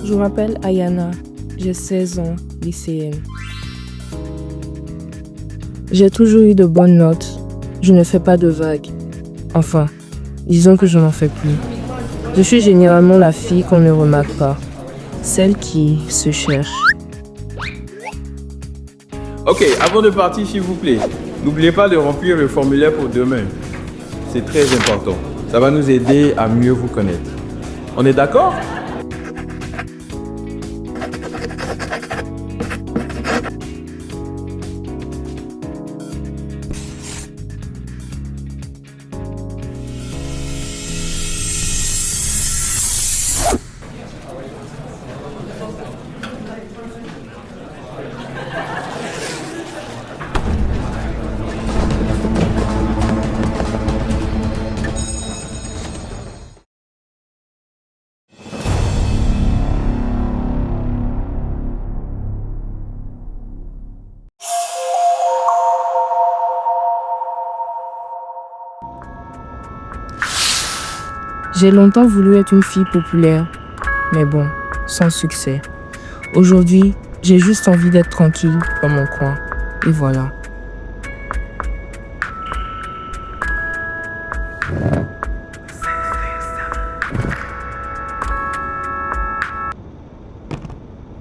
Je m'appelle Ayana, j'ai 16 ans, lycéenne. J'ai toujours eu de bonnes notes. Je ne fais pas de vagues. Enfin, disons que je n'en fais plus. Je suis généralement la fille qu'on ne remarque pas. Celle qui se cherche. Ok, avant de partir, s'il vous plaît, n'oubliez pas de remplir le formulaire pour demain. C'est très important. Ça va nous aider à mieux vous connaître. On est d'accord? J'ai longtemps voulu être une fille populaire, mais bon, sans succès. Aujourd'hui, j'ai juste envie d'être tranquille dans mon coin. Et voilà.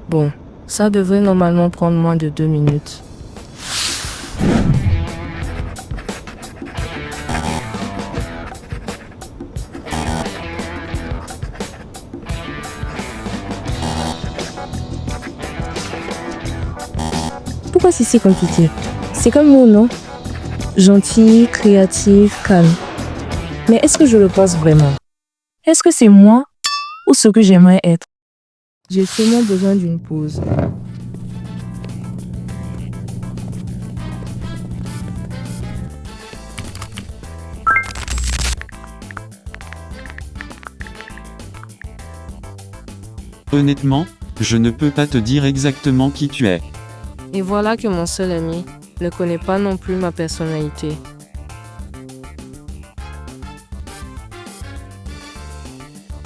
Bon, ça devrait normalement prendre moins de 2 minutes. Pourquoi c'est si compliqué? C'est comme moi, non? Gentil, créatif, calme. Mais est-ce que je le pense vraiment? Est-ce que c'est moi ou ce que j'aimerais être? J'ai seulement besoin d'une pause. Honnêtement, je ne peux pas te dire exactement qui tu es. Et voilà que mon seul ami ne connaît pas non plus ma personnalité.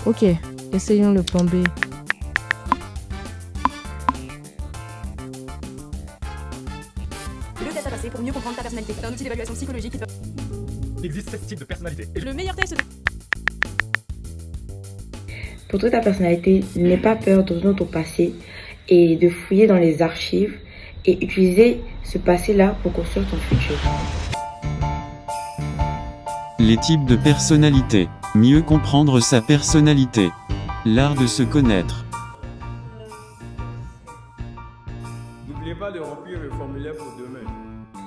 Ok, essayons le plan B. Le test à passer pour mieux comprendre ta personnalité. C'est un outil d'évaluation psychologique qui peut... Il existe 7 types de personnalité. Le meilleur test de... Pour trouver ta personnalité, n'aie pas peur de retourner au passé et de fouiller dans les archives et utiliser ce passé-là pour construire ton futur. Les types de personnalité. Mieux comprendre sa personnalité. L'art de se connaître. N'oubliez pas de remplir le formulaire pour demain.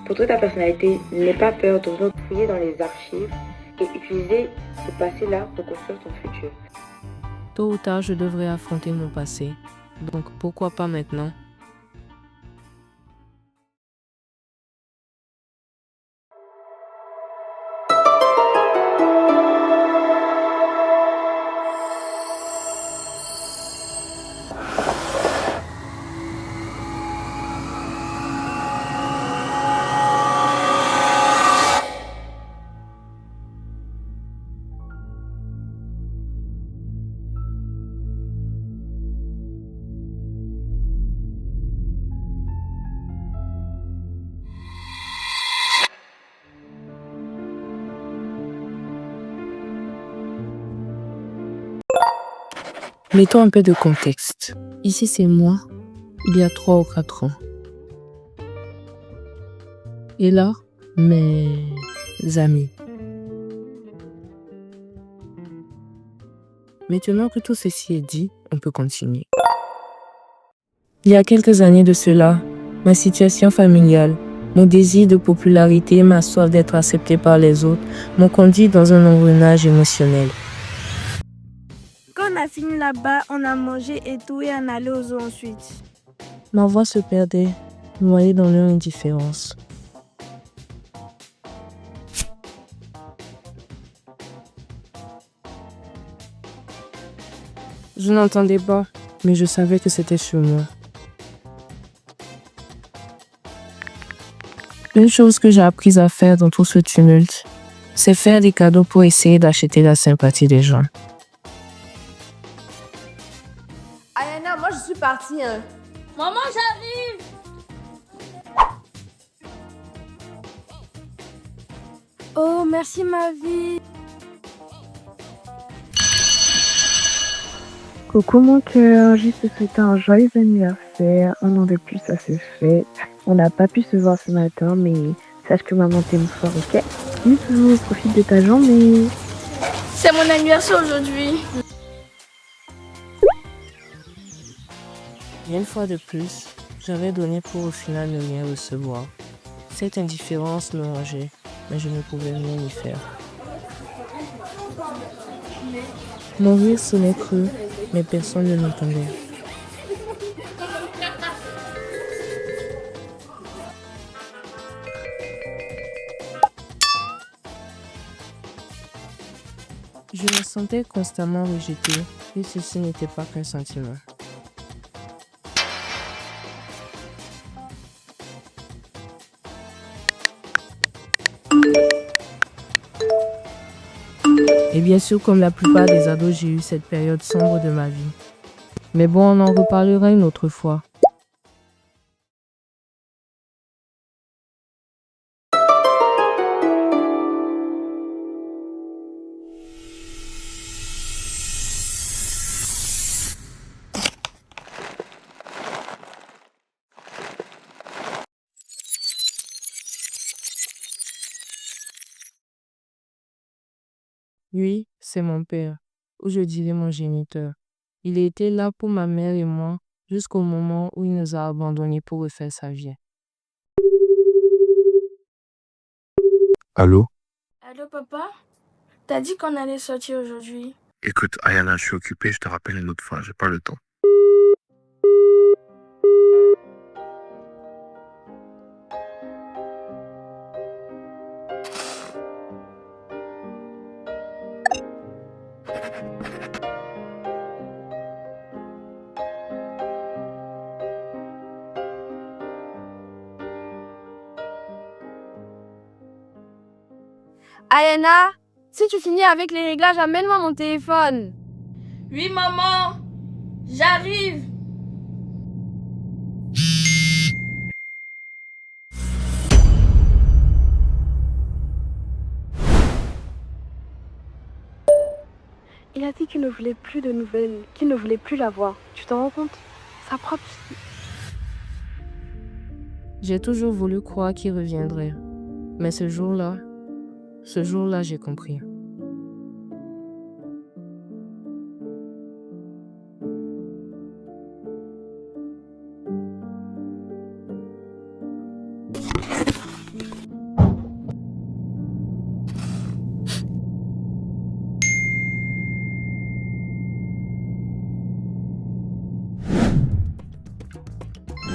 Pour trouver ta personnalité, n'aie pas peur de fouiller dans les archives et utiliser ce passé-là pour construire ton futur. Tôt ou tard, je devrais affronter mon passé. Donc pourquoi pas maintenant? Mettons un peu de contexte. Ici, c'est moi, il y a 3 ou 4 ans. Et là, mes amis. Maintenant que tout ceci est dit, on peut continuer. Il y a quelques années de cela, ma situation familiale, mon désir de popularité, ma soif d'être accepté par les autres m'ont conduit dans un engrenage émotionnel. Quand on a fini là-bas, on a mangé et tout et on allait aux zoo ensuite. Ma voix se perdait, noyée dans leur indifférence. Je n'entendais pas, mais je savais que c'était sur moi. Une chose que j'ai appris à faire dans tout ce tumulte, c'est faire des cadeaux pour essayer d'acheter la sympathie des gens. Ayana, partie, hein. Maman, j'arrive. Oh, merci ma vie. Coucou mon cœur, juste te souhaiter un joyeux anniversaire. Un an de plus, ça se fait. On n'a pas pu se voir ce matin, mais sache que maman t'aime fort, ok? Bisous, profite de ta journée. C'est mon anniversaire aujourd'hui. Et une fois de plus, j'avais donné pour au final ne rien recevoir. Cette indifférence me rongeait, mais je ne pouvais rien y faire. Mon rire sonnait creux, mais personne ne l'entendait. Je me sentais constamment rejetée, et ceci n'était pas qu'un sentiment. Et bien sûr, comme la plupart des ados, j'ai eu cette période sombre de ma vie. Mais bon, on en reparlera une autre fois. Oui, c'est mon père, ou je dirais mon géniteur. Il était là pour ma mère et moi jusqu'au moment où il nous a abandonnés pour refaire sa vie. Allô? Allô papa? T'as dit qu'on allait sortir aujourd'hui. Écoute, Ayana, je suis occupé, je te rappelle une autre fois, j'ai pas le temps. Ayana, si tu finis avec les réglages, amène-moi mon téléphone. Oui, maman. J'arrive. Il a dit qu'il ne voulait plus de nouvelles, qu'il ne voulait plus la voir. Tu t'en rends compte? Sa propre fille. J'ai toujours voulu croire qu'il reviendrait. Mais ce jour-là, j'ai compris.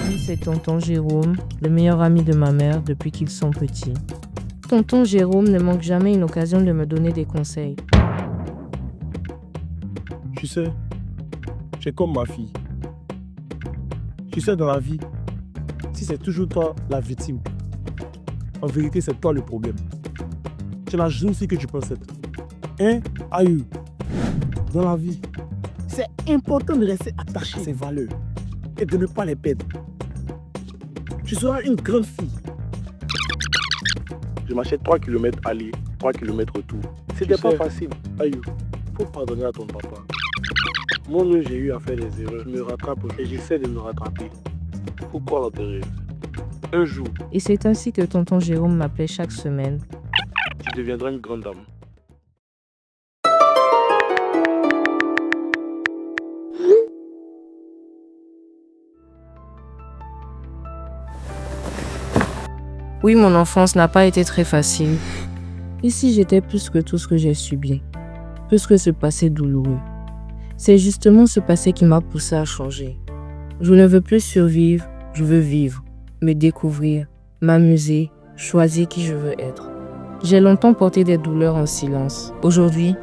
Lui, c'est tonton Jérôme, le meilleur ami de ma mère depuis qu'ils sont petits. Tonton Jérôme ne manque jamais une occasion de me donner des conseils. Tu sais, tu es comme ma fille. Tu sais, dans la vie, si c'est toujours toi la victime, en vérité, c'est toi le problème. C'est la jalousie que tu penses être. Hein, Aïe? Dans la vie, c'est important de rester attaché à ses valeurs et de ne pas les perdre. Tu seras une grande fille. Je m'achète 3 km aller, 3 km retour. C'était pas facile. Aïe, faut pardonner à ton papa. Moi, j'ai eu à faire des erreurs. Je me rattrape et j'essaie de me rattraper. Faut croire dans tes rêves. Un jour, Et c'est ainsi que tonton Jérôme m'appelait chaque semaine. tu deviendras une grande dame. Oui, mon enfance n'a pas été très facile. Ici, j'étais plus que tout ce que j'ai subi, plus que ce passé douloureux. C'est justement ce passé qui m'a poussé à changer. Je ne veux plus survivre, je veux vivre, me découvrir, m'amuser, choisir qui je veux être. J'ai longtemps porté des douleurs en silence. Aujourd'hui,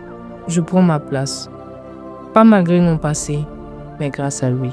je prends ma place. Pas malgré mon passé, mais grâce à lui.